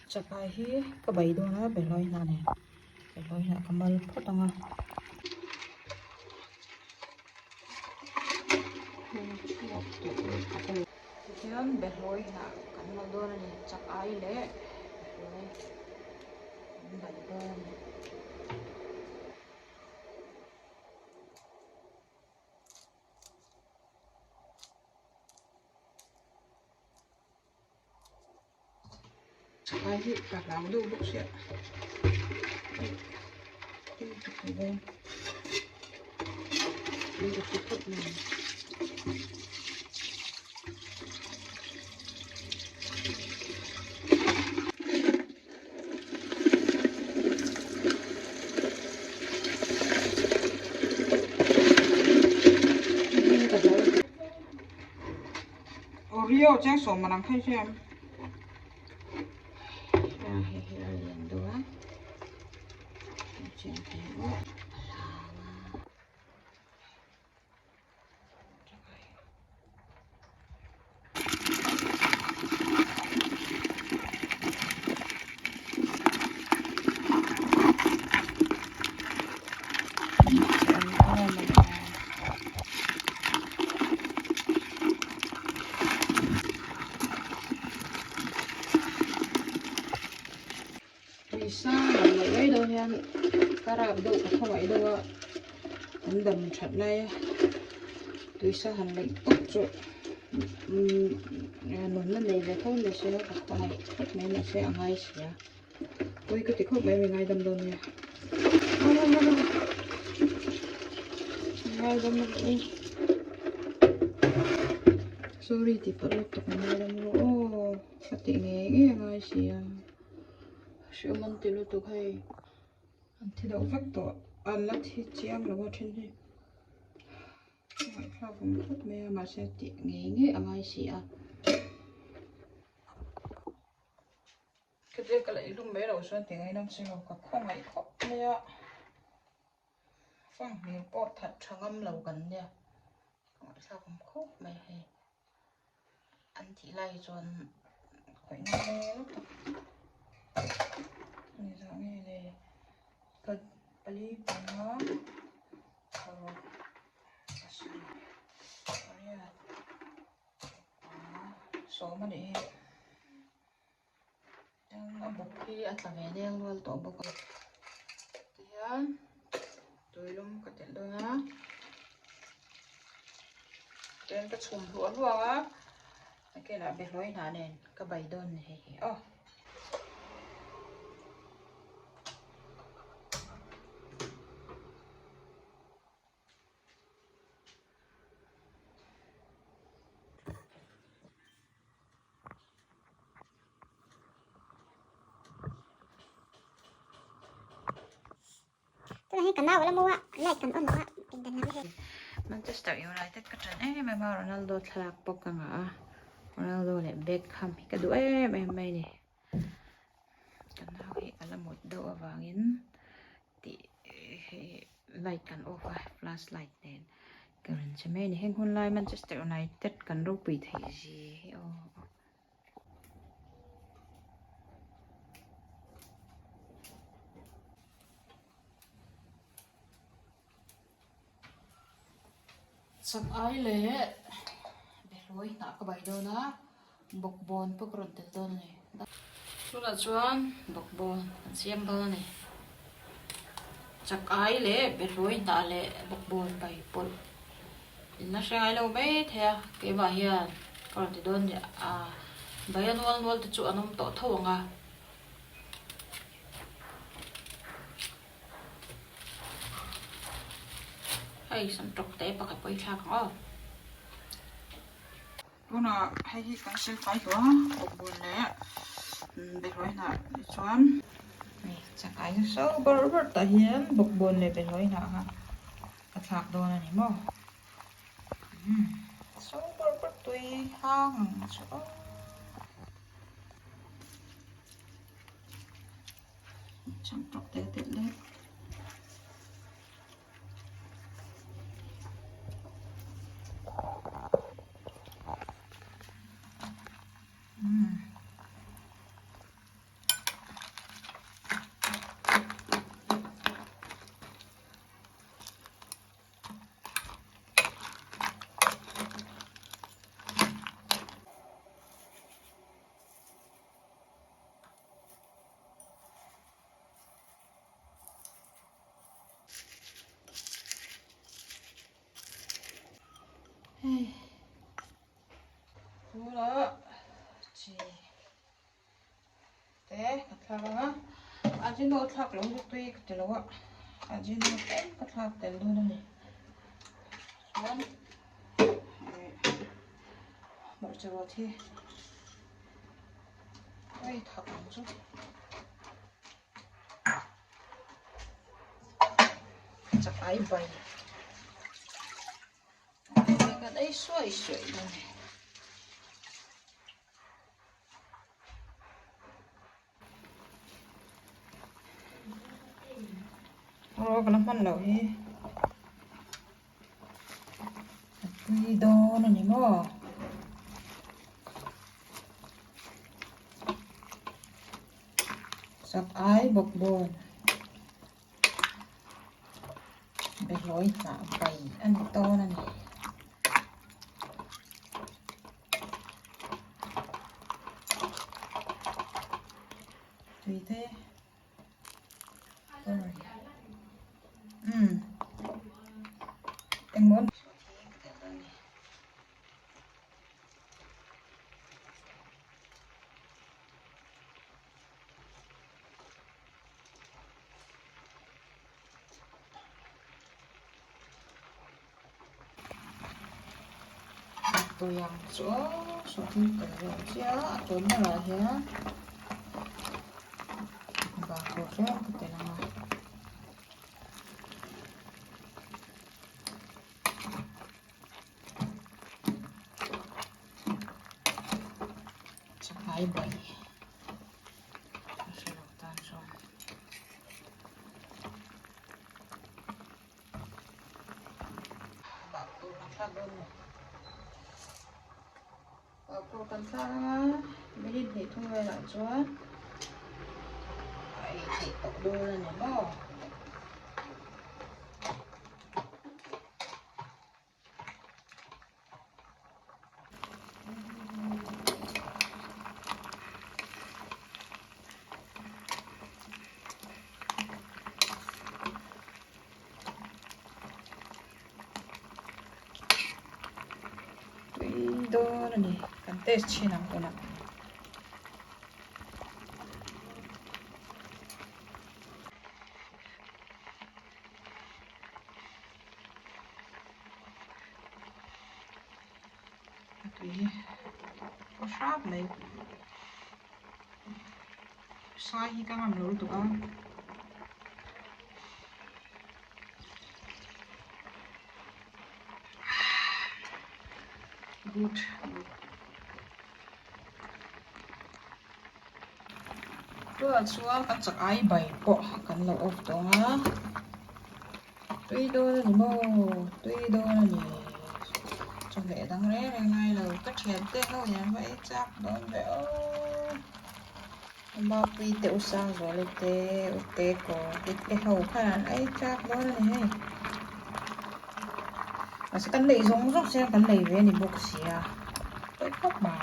chakai hi ka bai do na beloi na ne beloi na kamal photanga hian beloi na kamal do na ne chakai le beloi bai do chakai hi ka lang do buk sia đi được cái phút này Oreo chắc số mà làm khai xem liền đó chuyện thế vì sao mà lại ấy đâu nha các bạn đâu có không ấy đâu ạ cũng đầm thật này vì sao hành lệnh tốt rồi nón lên này về thôi để sẽ các bạn khóc mấy là sẽ ngay sẽ tôi cứ thích khóc mấy mình ngay đầm đầm nha ngay đầm đầm đi sorry thì phải lúc tập ngay đầm luôn ô cái tiếng nghe ngay sẽ siêu mặn từ lúc tục hay anh thì đâu phát tổ anh là thì chiang là vào trên đây ngoại pha cũng rất mê mà sẽ tiếng nghe ngay sẽ cái đấy cái lại lúc mấy đầu xuân tiếng ấy năm xưa có không ấy khóc nha phăng miếng bọt thật trắng âm lầu gần nha ngoại sao cũng khóc mày hay anh chỉ lay cho khỏi nghe lúc như thế này này cái bali bánh số mà để đang bốc khi ăn tạm về đen luôn tổ bốc thì tôi luôn cái chuyện đó á trên cái chùm ruộng luôn á cái là biệt lối nào nè cái bầy đơn này ô tôi hay cần nào là mua lại cần ôn nó cần cần nào Manchester United cái trận em mà Ronaldo thlalak bốc cả ngã Ronaldo lại Beckham cái đũa em này kan hau hi ala một do awangin ti light kan off flashlight nen karan chame ni heng hun lai Manchester United kan ro pui thei ji o sab ai le be loi na ka bai do na bok bon pok ron tel don ne chu la chuan bok bon an siam do ne chak ai le be loi na le bok bon bai pol na sai lo be the ke ba hian ron ti don ya a bai anwal nol te chu anom to thawanga hay sam trok te pa ka poi thak o Buna hay hi kan sil fai ho bok bon le be loi na chuan ni chakai so ber ta hian bok bon le be loi na ha ka thak do na ni mo so ber tui hang so cham trok te te le thla ga ajino thak lo ju tui ka telo wa ajino ten ka thak tel do na ni chuan mar chawa thi ai thak lo chu chak ai bai cái đấy xuôi xuôi luôn này cái nó phân lẩu đi đi đâu này mò sắp ái bọc bồn để lối tạo bày ăn to này tùy thế rồi anh muốn tôi làm chỗ số thì cái rồi chứ tốn là thế và cổ chứ cái là chắc phải bảy sẽ được tan rồi bảo tôi làm sao đơn này cô cần sa mới đi để thu về lại cho vậy thì tộc đôi là này bò đôi là này cần test chi nằm của nằm có sáp này sai khi các làm lỗi tụi con good tôi xuống các chắc ai bày bỏ cần lẩu ốp đó tuy đôi là mô tuy đôi là nhỉ cho vẻ đang rẽ này ngay là cắt chén tên thôi nhá vậy chắc đó vậy mà vì tiểu sang rồi lên tê có cái hầu khả ấy chắc đó này mà sẽ cắn lệ giống rất xem cắn lệ về thì buộc xì à tôi khóc mà